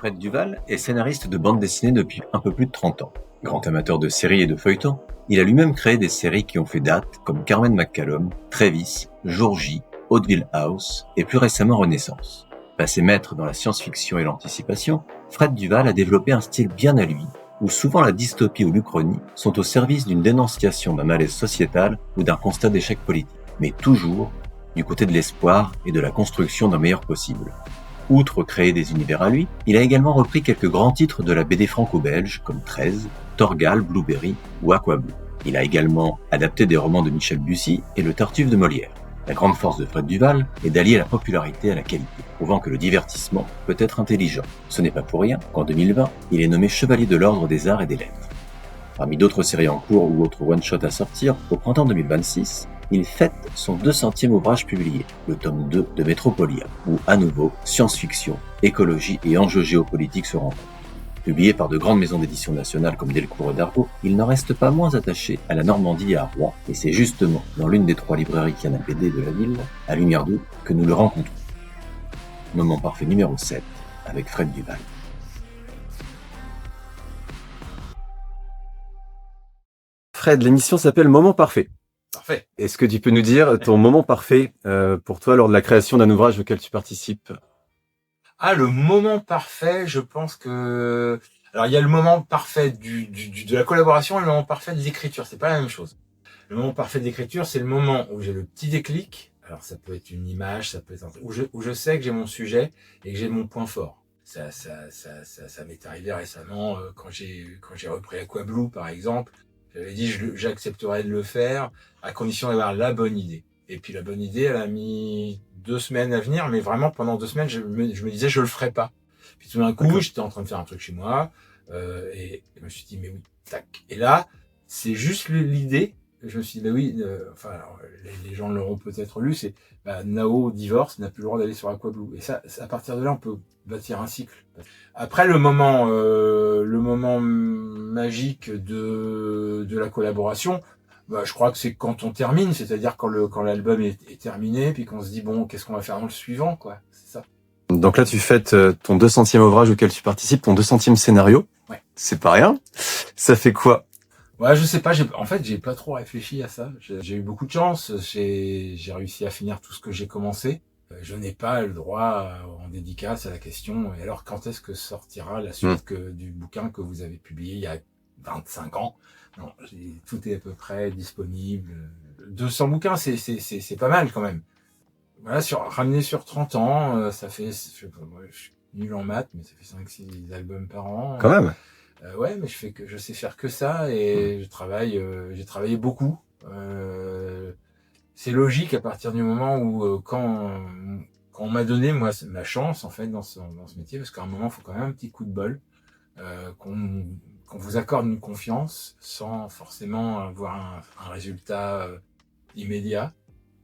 Fred Duval est scénariste de bande dessinée depuis un peu plus de 30 ans. Grand amateur de séries et de feuilletons, il a lui-même créé des séries qui ont fait date comme Carmen McCallum, Travis, Jour J, Hauteville House et plus récemment Renaissance. Passé maître dans la science-fiction et l'anticipation, Fred Duval a développé un style bien à lui, où souvent la dystopie ou l'uchronie sont au service d'une dénonciation d'un malaise sociétal ou d'un constat d'échec politique, mais toujours du côté de l'espoir et de la construction d'un meilleur possible. Outre créer des univers à lui, il a également repris quelques grands titres de la BD franco-belge comme 13, Torgal, Blueberry ou Aquablue. Il a également adapté des romans de Michel Bussy et Le Tartuffe de Molière. La grande force de Fred Duval est d'allier la popularité à la qualité, prouvant que le divertissement peut être intelligent. Ce n'est pas pour rien qu'en 2020, il est nommé Chevalier de l'Ordre des Arts et des Lettres. Parmi d'autres séries en cours ou autres one-shots à sortir, au printemps 2026, il fête son 200e ouvrage publié, le tome 2 de Métropolia, où à nouveau, science-fiction, écologie et enjeux géopolitiques se rencontrent. Publié par de grandes maisons d'édition nationales comme Delcourt et Dargaud, il n'en reste pas moins attaché à la Normandie et à Rouen, et c'est justement dans l'une des 3 librairies canapédées de la ville, à Lumière d'Eau, que nous le rencontrons. Moment parfait numéro 7, avec Fred Duval. Fred, l'émission s'appelle Moment parfait. Parfait. Est-ce que tu peux nous dire ton moment parfait pour toi lors de la création d'un ouvrage auquel tu participes ? Le moment parfait, je pense que... Alors, il y a le moment parfait de la collaboration et le moment parfait de l'écriture. C'est pas la même chose. Le moment parfait de l'écriture, c'est le moment où j'ai le petit déclic. Alors, ça peut être une image, ça peut être un truc où je sais que j'ai mon sujet et que j'ai mon point fort. Ça m'est arrivé récemment quand j'ai repris Aquablue, par exemple. J'avais dit j'accepterais de le faire à condition d'avoir la bonne idée. Et puis la bonne idée, elle a mis 2 semaines à venir, mais vraiment pendant 2 semaines, je me disais je le ferais pas. Puis tout d'un coup, j'étais en train de faire un truc chez moi et je me suis dit mais oui, tac. Et là, c'est juste l'idée. Je me suis dit oui. Alors, les gens l'auront peut-être lu. C'est Nao divorce, n'a plus le droit d'aller sur Aquablue. Et ça, à partir de là, on peut bâtir un cycle. Après le moment magique de la collaboration. Je crois que c'est quand on termine, c'est-à-dire quand l'album est terminé, puis qu'on se dit bon, qu'est-ce qu'on va faire dans le suivant, quoi. C'est ça. Donc là, tu fêtes ton 200e ouvrage auquel tu participes, ton 200e scénario. Ouais. C'est pas rien. Ça fait quoi ? Ouais, je sais pas. En fait, j'ai pas trop réfléchi à ça. J'ai eu beaucoup de chance. J'ai réussi à finir tout ce que j'ai commencé. Je n'ai pas le droit en dédicace à la question. Et alors, quand est-ce que sortira la suite du bouquin que vous avez publié il y a 25 ans? Non, tout est à peu près disponible. 200 bouquins, c'est pas mal quand même. Voilà, ramené sur 30 ans, ça fait, je sais pas, moi, je suis nul en maths, mais ça fait 5-6 albums par an. Quand même. Ouais, mais je sais faire que ça et j'ai travaillé beaucoup. C'est logique à partir du moment où quand on m'a donné moi ma chance en fait dans ce métier, parce qu'à un moment il faut quand même un petit coup de bol, qu'on vous accorde une confiance sans forcément avoir un résultat immédiat.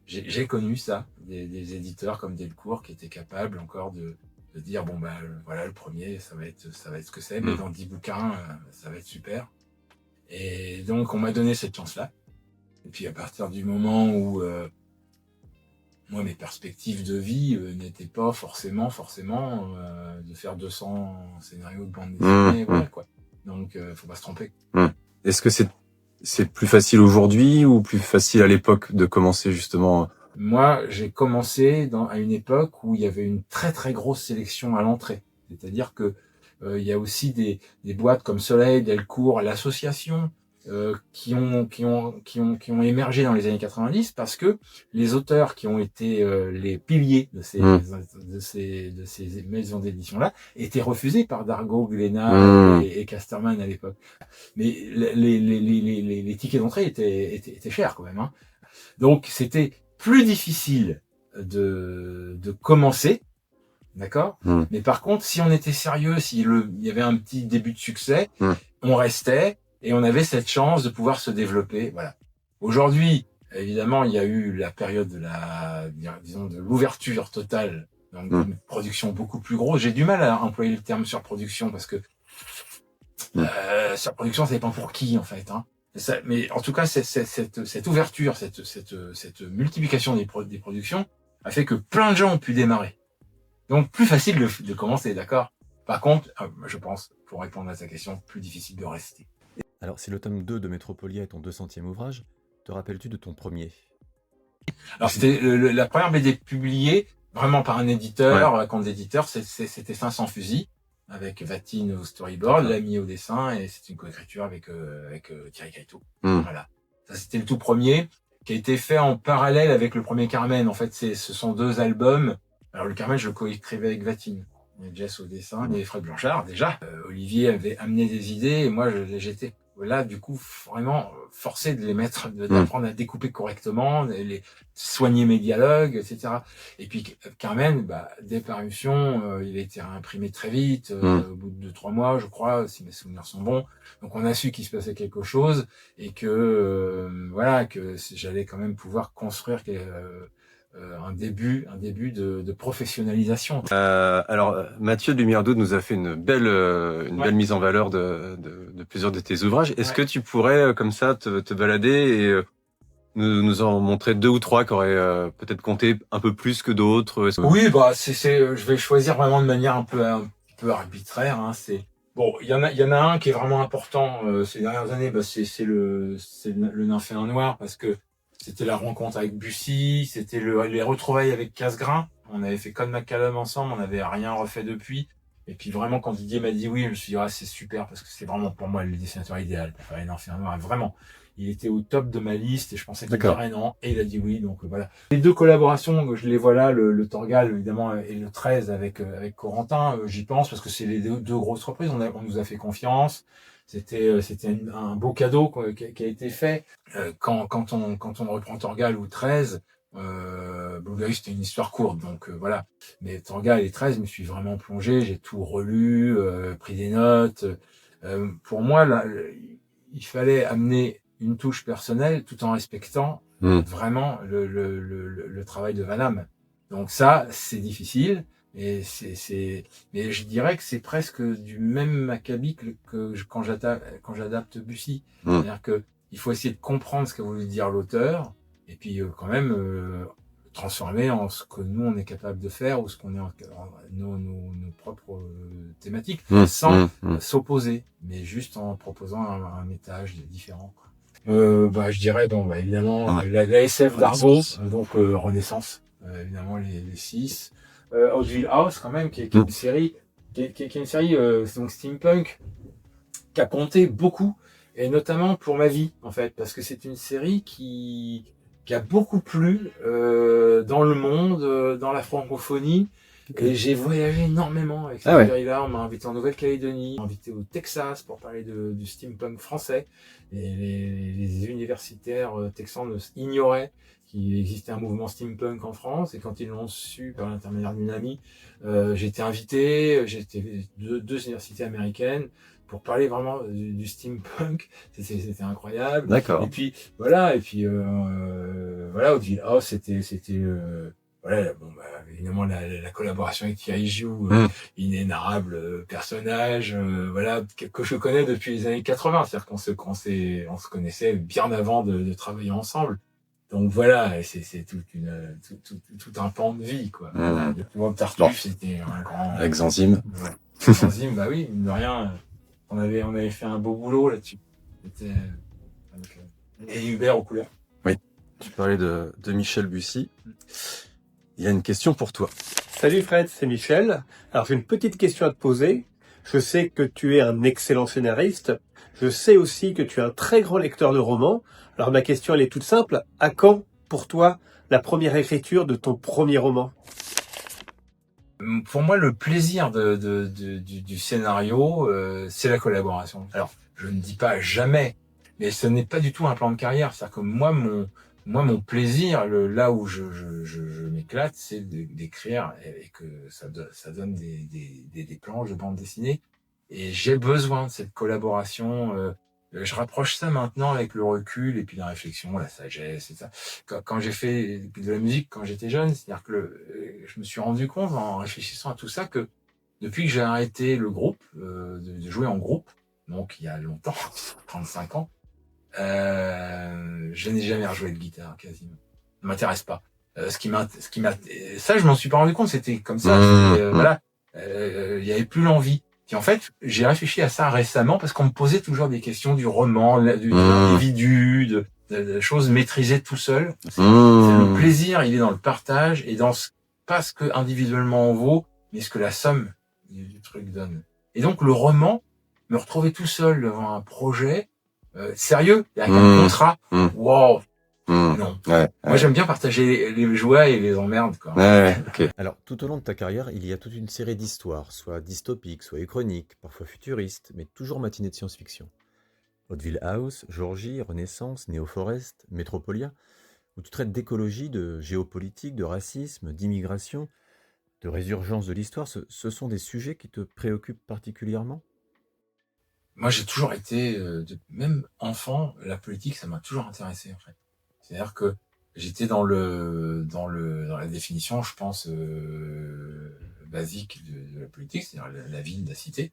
J'ai connu ça, des éditeurs comme Delcourt qui étaient capables encore de dire bon voilà, le premier ça va être ce que c'est, mais dans 10 bouquins ça va être super. Et donc on m'a donné cette chance là. Et puis à partir du moment où moi mes perspectives de vie n'étaient pas forcément de faire 200 scénarios de bande dessinée, voilà quoi. Donc faut pas se tromper. Est-ce que c'est plus facile aujourd'hui ou plus facile à l'époque de commencer justement ? Moi, j'ai commencé à une époque où il y avait une très très grosse sélection à l'entrée. C'est-à-dire que il y a aussi des boîtes comme Soleil, Delcourt, l'association qui ont émergé dans les années 90 parce que les auteurs qui ont été les piliers de ces maisons d'édition là étaient refusés par Dargaud, Glénat et Casterman à l'époque. Mais les tickets d'entrée étaient chers quand même, hein. Donc c'était plus difficile de commencer, d'accord ? Mais par contre, si on était sérieux, il y avait un petit début de succès, on restait et on avait cette chance de pouvoir se développer. Voilà. Aujourd'hui, évidemment, il y a eu la période de l'ouverture totale, donc une production beaucoup plus grosse. J'ai du mal à employer le terme surproduction parce que surproduction, ça dépend pour qui en fait, hein. Mais en tout cas, cette ouverture, cette multiplication des productions a fait que plein de gens ont pu démarrer. Donc plus facile de commencer, d'accord ? Par contre, je pense, pour répondre à ta question, plus difficile de rester. Alors, si le tome 2 de Métropolia est ton 200e ouvrage, te rappelles-tu de ton premier? Alors c'était la première BD publiée vraiment par un éditeur, compte d'éditeur, c'était 500 fusils avec Vatine au storyboard, Lamy au dessin, et c'est une coécriture avec Thierry Cailleteau. Voilà. Ça c'était le tout premier qui a été fait en parallèle avec le premier Carmen. En fait, ce sont 2 albums. Alors le Carmen, je le coécrivais avec Vatine. Jess au dessin et Fred Blanchard déjà. Olivier avait amené des idées et moi j'étais là du coup vraiment forcé de les mettre, d'apprendre à découper correctement, les soigner mes dialogues, etc. Et puis Carmen, dès parution, il a été réimprimé très vite, au bout de 2-3 mois, je crois, si mes souvenirs sont bons. Donc on a su qu'il se passait quelque chose et que voilà, que j'allais quand même pouvoir construire un début de professionnalisation. Alors, Mathieu de Lumière d'Aude nous a fait une belle mise en valeur de plusieurs de tes ouvrages. Est-ce que tu pourrais, comme ça, te balader et nous en montrer 2 ou 3 qui auraient peut-être compté un peu plus que d'autres? Oui, je vais choisir vraiment de manière un peu arbitraire. Hein. Bon, il y en a un qui est vraiment important ces dernières années. C'est le Nymphéen Noir, parce que c'était la rencontre avec Bussy, c'était les retrouvailles avec Casgrain. On avait fait Code McCallum ensemble, on n'avait rien refait depuis. Et puis vraiment, quand Didier m'a dit oui, je me suis dit, c'est super, parce que c'est vraiment pour moi le dessinateur idéal pour faire les Nymphéen Noir. Vraiment, il était au top de ma liste et je pensais qu'il dirait non. Et il a dit oui, donc voilà. Les 2 collaborations, je les vois là, le Torgal évidemment et le 13 avec Corentin, j'y pense parce que c'est les 2 grosses reprises. On nous a fait confiance. C'était un beau cadeau qui a été fait. Quand on reprend Torgal ou 13, Blueberry c'était une histoire courte, donc voilà. Mais Torgal et 13, je me suis vraiment plongé, j'ai tout relu, pris des notes. Pour moi, là, il fallait amener une touche personnelle tout en respectant vraiment le travail de Van Damme. Donc ça, c'est difficile. Et mais je dirais que c'est presque du même acabit que quand j'adapte Bussy. C'est-à-dire que il faut essayer de comprendre ce qu'a voulu dire l'auteur, et puis quand même transformer en ce que nous on est capable de faire, ou ce qu'on est nos propres thématiques, sans s'opposer, mais juste en proposant un étage différent. Je dirais évidemment la SF d'Argo, donc Renaissance, évidemment les 6. Oatville House quand même qui est une série donc steampunk qui a compté beaucoup, et notamment pour ma vie en fait, parce que c'est une série qui a beaucoup plu dans le monde, dans la francophonie. Et j'ai voyagé énormément avec cette série-là. On m'a invité en Nouvelle-Calédonie, on m'a invité au Texas pour parler du steampunk français. Et les universitaires texans ignoraient qu'il existait un mouvement steampunk en France. Et quand ils l'ont su par l'intermédiaire d'une amie, j'ai été invité. J'étais 2 universités américaines pour parler vraiment du steampunk. C'était incroyable. D'accord. Et puis voilà. Oatville House, c'était voilà, évidemment la collaboration avec Thierry Giou, inénarrable personnage, voilà, que je connais depuis les années 80, c'est-à-dire qu'on se connaissait bien avant de travailler ensemble. Donc voilà, c'est tout un pan de vie, quoi. Le Tartuffe, c'était un grand. Avec Zanzime. Ouais. Zanzime, oui, mine de rien, on avait fait un beau boulot là-dessus. C'était et Hubert aux couleurs. Oui. Tu parlais de Michel Bussy. Il y a une question pour toi. Salut Fred, c'est Michel. Alors j'ai une petite question à te poser. Je sais que tu es un excellent scénariste. Je sais aussi que tu es un très grand lecteur de romans. Alors ma question elle est toute simple. À quand, pour toi, la première écriture de ton premier roman ? Pour moi, le plaisir du scénario, c'est la collaboration. Alors, je ne dis pas jamais, mais ce n'est pas du tout un plan de carrière. C'est-à-dire que moi, mon plaisir, là où je m'éclate, c'est d'écrire, et que ça donne des planches de bande dessinée. Et j'ai besoin de cette collaboration. Je rapproche ça maintenant avec le recul et puis la réflexion, la sagesse, et ça. Quand j'ai fait de la musique quand j'étais jeune, c'est-à-dire que je me suis rendu compte en réfléchissant à tout ça que depuis que j'ai arrêté le groupe, de jouer en groupe, donc il y a longtemps, 35 ans, je n'ai jamais rejoué de guitare quasiment. Ça m'intéresse pas. Ça je m'en suis pas rendu compte, c'était comme ça. Voilà. il y avait plus l'envie. Puis en fait, j'ai réfléchi à ça récemment parce qu'on me posait toujours des questions du roman, de l'individu, de choses maîtrisées tout seul. C'est le plaisir, il est dans le partage et dans pas ce que individuellement on vaut, mais ce que la somme du truc donne. Et donc le roman, me retrouver tout seul devant un projet sérieux, avec un contrat, wow. Non. Moi, j'aime bien partager les joies et les emmerdes, quoi. Okay. Alors, tout au long de ta carrière, il y a toute une série d'histoires, soit dystopiques, soit uchroniques, parfois futuristes, mais toujours matinées de science-fiction. Hauteville House, Georgie, Renaissance, Neo Forest, Metropolia, où tu traites d'écologie, de géopolitique, de racisme, d'immigration, de résurgence de l'histoire. Ce sont des sujets qui te préoccupent particulièrement ? Moi, j'ai toujours été, même enfant, la politique, ça m'a toujours intéressé, en fait. C'est-à-dire que j'étais dans la définition, je pense, basique de la politique, c'est-à-dire la ville, la cité.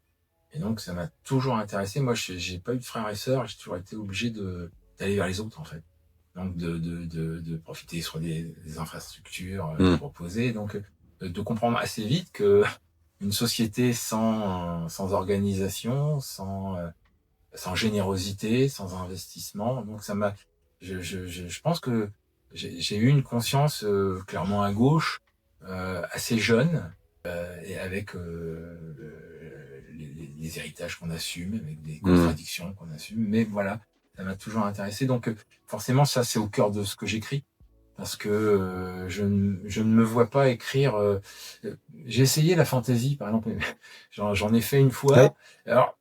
Et donc, ça m'a toujours intéressé. Moi, j'ai pas eu de frères et sœurs, j'ai toujours été obligé d'aller vers les autres, en fait. Donc, de profiter sur des infrastructures proposées. Donc, de comprendre assez vite que une société sans organisation, sans générosité, sans investissement. Donc, ça m'a, je pense que j'ai eu une conscience clairement à gauche, assez jeune, et avec les héritages qu'on assume, avec des contradictions qu'on assume. Mais voilà, ça m'a toujours intéressé. Donc forcément, ça c'est au cœur de ce que j'écris, parce que je ne me vois pas écrire. J'ai essayé la fantaisie, par exemple, j'en ai fait une fois. Ouais. Alors,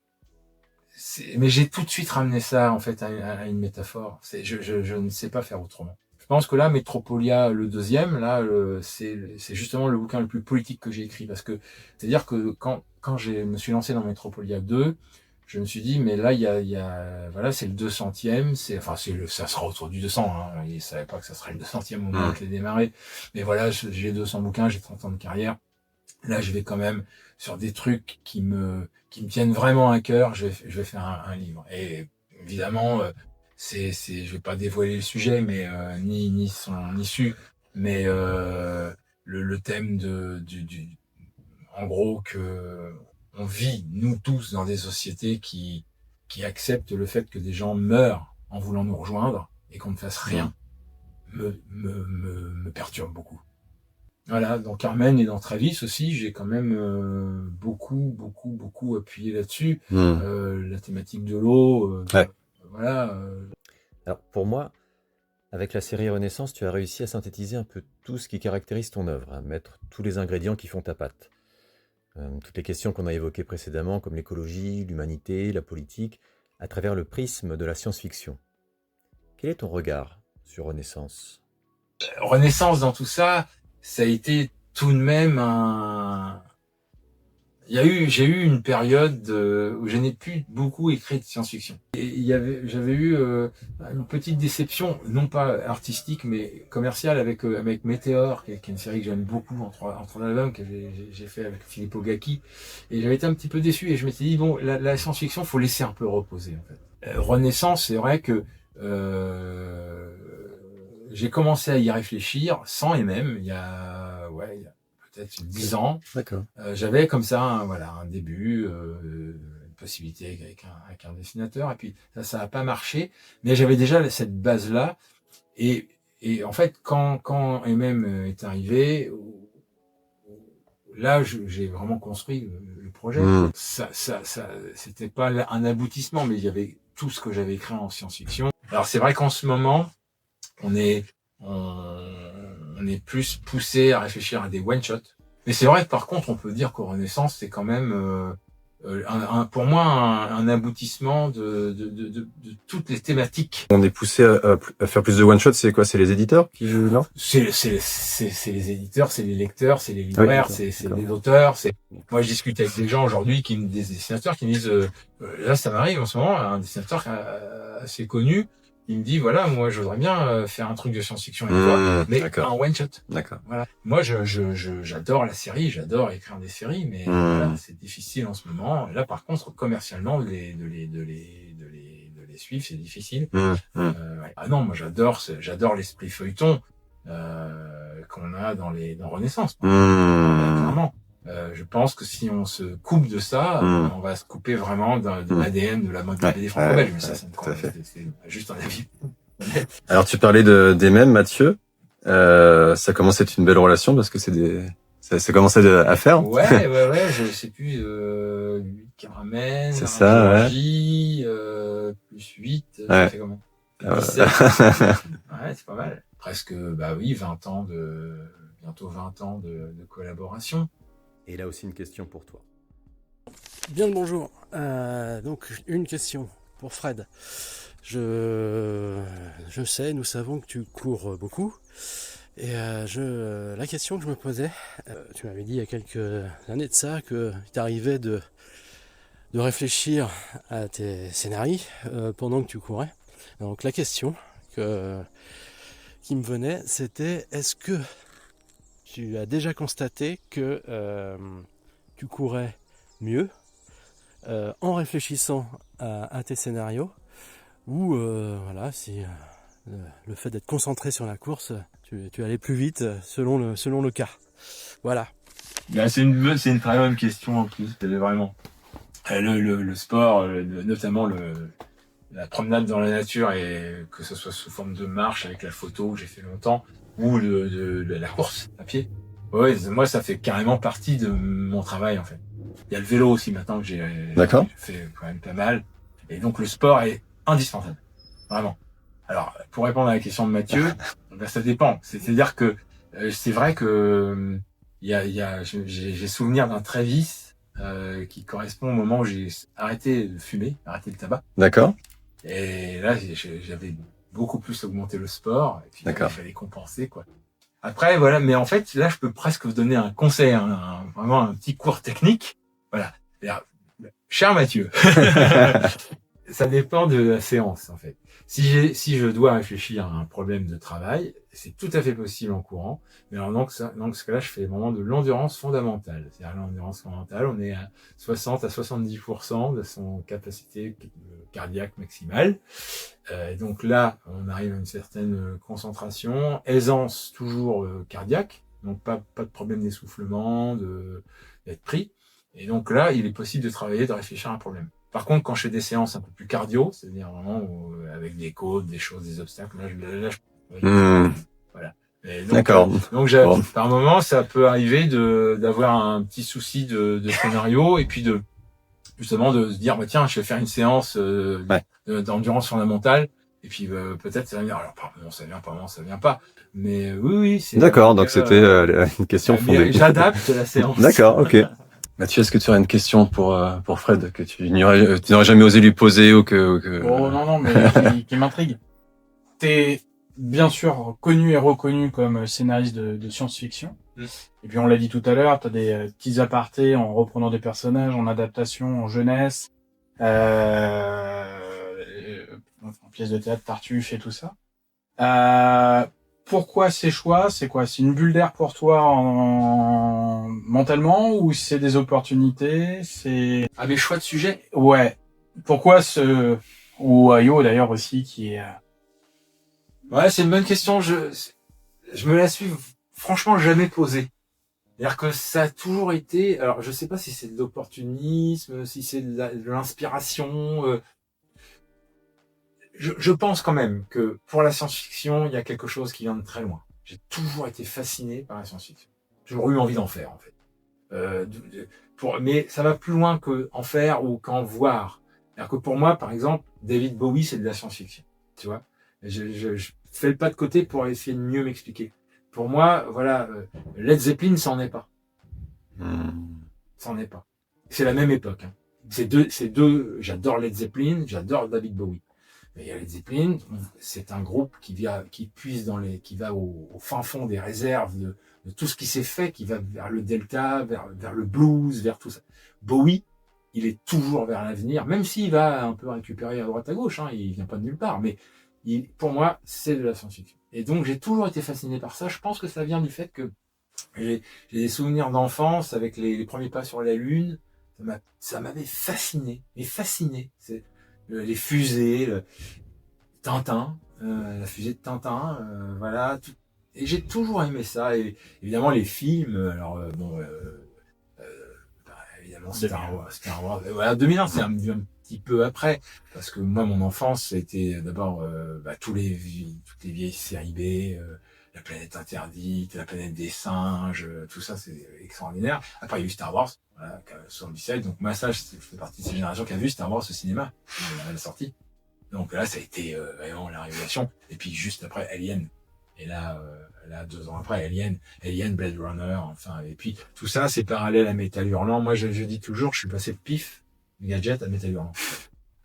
mais j'ai tout de suite ramené ça en fait à une métaphore. Je ne sais pas faire autrement. Je pense que là, Metropolia, le deuxième, là, c'est justement le bouquin le plus politique que j'ai écrit, parce que c'est-à-dire que quand je me suis lancé dans Metropolia 2, je me suis dit, mais là, il y a voilà, c'est le 200e, ça sera autour du 200, hein. Il savait pas que ça serait le 200e au moment où je l'ai démarré. Mais voilà, j'ai 200 bouquins, j'ai 30 ans de carrière. Là, je vais quand même sur des trucs qui me tiennent vraiment à cœur. Je vais faire un livre. Et évidemment, je vais pas dévoiler le sujet, mais ni son issue, mais le thème en gros que on vit nous tous dans des sociétés qui acceptent le fait que des gens meurent en voulant nous rejoindre et qu'on ne fasse rien me perturbe beaucoup. Voilà, dans Carmen et dans Travis aussi, j'ai quand même beaucoup appuyé là-dessus. La thématique de l'eau, voilà. Alors pour moi, avec la série Renaissance, tu as réussi à synthétiser un peu tout ce qui caractérise ton œuvre, à mettre tous les ingrédients qui font ta pâte. Toutes les questions qu'on a évoquées précédemment, comme l'écologie, l'humanité, la politique, à travers le prisme de la science-fiction. Quel est ton regard sur Renaissance ? Renaissance dans tout ça, ça a été tout de même j'ai eu une période où je n'ai plus beaucoup écrit de science-fiction. Et j'avais eu une petite déception, non pas artistique, mais commerciale avec Météore, qui est une série que j'aime beaucoup en trois albums que j'ai fait avec Filippo Gacchi. Et j'avais été un petit peu déçu et je m'étais dit, bon, la science-fiction, faut laisser un peu reposer, en fait. Renaissance, c'est vrai que, j'ai commencé à y réfléchir sans et même, il y a peut-être 10 ans. D'accord. J'avais comme ça un début, une possibilité avec un dessinateur, et puis ça n'a pas marché, mais j'avais déjà cette base-là, et en fait, quand MM est arrivé, là, j'ai vraiment construit le projet. Ça, c'était pas un aboutissement, mais il y avait tout ce que j'avais écrit en science-fiction. Alors c'est vrai qu'en ce moment, on est plus poussé à réfléchir à des one-shots. Mais c'est vrai que par contre, on peut dire qu'au Renaissance, c'est quand même pour moi un aboutissement de toutes les thématiques. On est poussé à faire plus de one-shots, c'est quoi? C'est les éditeurs qui jouent là? C'est les éditeurs, c'est les lecteurs, c'est les libraires, c'est les auteurs. Moi, je discute avec des gens aujourd'hui, des dessinateurs qui me disent, là, ça m'arrive en ce moment, un dessinateur assez connu, il me dit, voilà, moi, je voudrais bien faire un truc de science-fiction avec toi, mais un one-shot. D'accord. Voilà. Moi, j'adore la série, j'adore écrire des séries, mais voilà, c'est difficile en ce moment. Là, par contre, commercialement, de les suivre, c'est difficile. Ah non, moi, j'adore l'esprit feuilleton qu'on a dans Renaissance. Clairement. je pense que si on se coupe de ça, on va se couper vraiment de l'ADN de la mode de BD franco-belge. Mais ça, c'est juste un avis. Alors, tu parlais des mèmes, Mathieu. Ça commence à être une belle relation parce que ça commençait à faire. Ouais, je sais plus, 8 caramels, c'est ça, Georgie, plus 8, ça fait comment? 17. Ouais, c'est pas mal. Presque, bientôt 20 ans de collaboration. Et là aussi une question pour toi. Bien le bonjour. Donc une question pour Fred. Je sais, nous savons que tu cours beaucoup. Et la question que je me posais, tu m'avais dit il y a quelques années de ça que il t'arrivait de réfléchir à tes scénarios pendant que tu courais. Donc la question qui me venait, c'était est-ce que tu as déjà constaté que tu courais mieux en réfléchissant à tes scénarios ou voilà, si le fait d'être concentré sur la course, tu allais plus vite selon le cas. Voilà. C'est une très bonne question en plus, vraiment. Le sport, notamment la promenade dans la nature, et que ce soit sous forme de marche avec la photo que j'ai fait longtemps, ou la course à pied. Ouais, moi ça fait carrément partie de mon travail en fait. Il y a le vélo aussi maintenant que j'ai fait quand même pas mal. Et donc le sport est indispensable. Vraiment. Alors, pour répondre à la question de Mathieu, ça dépend. C'est-à-dire que c'est vrai que j'ai souvenir d'un Travis qui correspond au moment où j'ai arrêté de fumer, arrêté le tabac. D'accord. Et là, j'avais beaucoup plus augmenté le sport. Et puis, il fallait compenser, quoi. Après, voilà. Mais en fait, là, je peux presque vous donner un conseil, vraiment un petit cours technique. Voilà. Cher Mathieu, ça dépend de la séance, en fait. Si je dois réfléchir à un problème de travail, c'est tout à fait possible en courant. Mais alors, dans ce cas-là, je fais vraiment de l'endurance fondamentale. C'est-à-dire, l'endurance fondamentale, on est à 60 à 70% de son capacité cardiaque maximale. Donc là, on arrive à une certaine concentration, aisance toujours cardiaque. Donc pas de problème d'essoufflement, d'être pris. Et donc là, il est possible de travailler, de réfléchir à un problème. Par contre, quand je fais des séances un peu plus cardio, c'est-à-dire vraiment avec des côtes, des choses, des obstacles, voilà. D'accord. Donc par moment, ça peut arriver d'avoir un petit souci de scénario, et puis justement de se dire tiens, je vais faire une séance d'endurance fondamentale, et puis peut-être ça va venir. Alors par moment ça vient, par moment ça vient pas. Mais oui, c'est d'accord. Donc c'était une question fondée. J'adapte la séance. D'accord, ok. Mathieu, est-ce que tu aurais une question pour Fred que tu n'aurais jamais osé lui poser ou que... Oh non, mais qui m'intrigue. T'es bien sûr connu et reconnu comme scénariste de science-fiction. Et puis on l'a dit tout à l'heure, t'as des petits apartés en reprenant des personnages, en adaptation, en jeunesse, en pièces de théâtre, Tartuffe et tout ça. Pourquoi ces choix? C'est quoi? C'est une bulle d'air pour toi mentalement, ou c'est des opportunités? C'est mes choix de sujet. Ouais. Pourquoi ou Ayo d'ailleurs aussi qui est. Ouais, c'est une bonne question. Je me la suis franchement jamais posée. C'est-à-dire que ça a toujours été. Alors, je sais pas si c'est de l'opportunisme, si c'est de l'inspiration. Je pense quand même que pour la science-fiction, il y a quelque chose qui vient de très loin. J'ai toujours été fasciné par la science-fiction. J'ai toujours eu envie d'en faire, en fait. Mais ça va plus loin que en faire ou qu'en voir. C'est-à-dire que pour moi, par exemple, David Bowie, c'est de la science-fiction. Tu vois, je fais le pas de côté pour essayer de mieux m'expliquer. Pour moi, voilà, Led Zeppelin, ça en est pas. Ça en est pas. C'est la même époque. Hein. C'est deux. J'adore Led Zeppelin, j'adore David Bowie. Mais Led Zeppelin, c'est un groupe qui puise qui va au fin fond des réserves de tout ce qui s'est fait, qui va vers le delta, vers le blues, vers tout ça. Bowie, il est toujours vers l'avenir, même s'il va un peu récupérer à droite à gauche, hein, il vient pas de nulle part, mais pour moi, c'est de la science-fiction. Et donc, j'ai toujours été fasciné par ça. Je pense que ça vient du fait que j'ai des souvenirs d'enfance avec les premiers pas sur la Lune. Ça m'avait fasciné, C'est les fusées, Tintin, la fusée de Tintin, voilà. Et j'ai toujours aimé ça. Et évidemment, les films, alors non, Star Wars. Voilà, 2001, c'est un petit peu après, parce que moi, mon enfance, c'était d'abord toutes les vieilles séries B, La planète interdite, La planète des singes, tout ça, c'est extraordinaire. Après, il y a eu Star Wars, voilà, 77. Donc moi, ça, je fais partie de cette génération qui a vu Star Wars au cinéma à la sortie. Donc là, ça a été vraiment la révélation. Et puis juste après, Alien. Et là, 2 ans après, Alien, Blade Runner, enfin, et puis tout ça, c'est parallèle à Métal Hurlant. Moi, je dis toujours, je suis passé de pif, gadget à Métal Hurlant.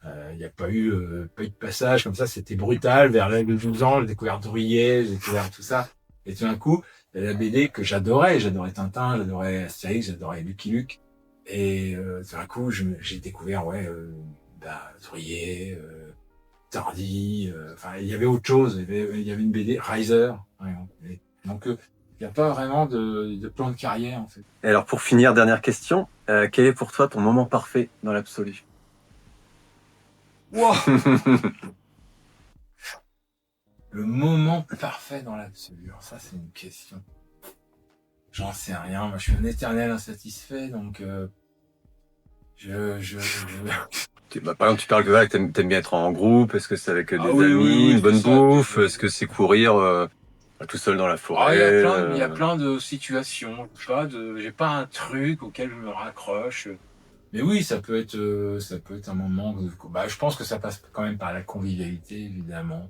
Il n'y a pas eu de passage comme ça, c'était brutal. Vers l'âge de 12 ans, j'ai découvert Drouillet, j'ai découvert tout ça. Et tout d'un coup, il y a la BD que j'adorais Tintin, j'adorais Astérix, j'adorais Lucky Luke. Et tout d'un coup, j'ai découvert, Drouillet, Tardy, enfin, il y avait autre chose, il y avait une BD, Riser, par exemple. Donc, il n'y a pas vraiment de plan de carrière, en fait. Et alors, pour finir, dernière question. Quel est pour toi ton moment parfait dans l'absolu? Wow. Le moment parfait dans l'absolu, alors ça, c'est une question. J'en sais rien. Moi, je suis un éternel insatisfait, donc Par exemple, tu parles que t'aimes bien être en groupe. Est-ce que c'est avec des oui, amis, oui, une bonne c'est ça. bouffe? Est-ce que c'est courir tout seul dans la forêt? Il y a plein de situations. J'ai pas un truc auquel je me raccroche. Mais oui, ça peut être un moment. Je pense que ça passe quand même par la convivialité, évidemment.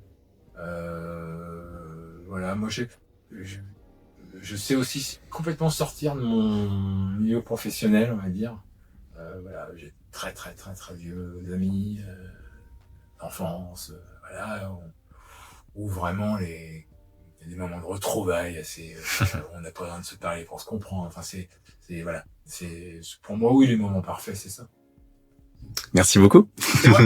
Voilà, moi je sais aussi complètement sortir de mon milieu professionnel, on va dire. Voilà, j'ai très vieux amis d'enfance, voilà, où vraiment il y a des moments de retrouvailles assez, on n'a pas besoin de se parler pour se comprendre. Enfin, voilà, c'est pour moi, oui, les moments parfaits, c'est ça. Merci beaucoup. C'est moi.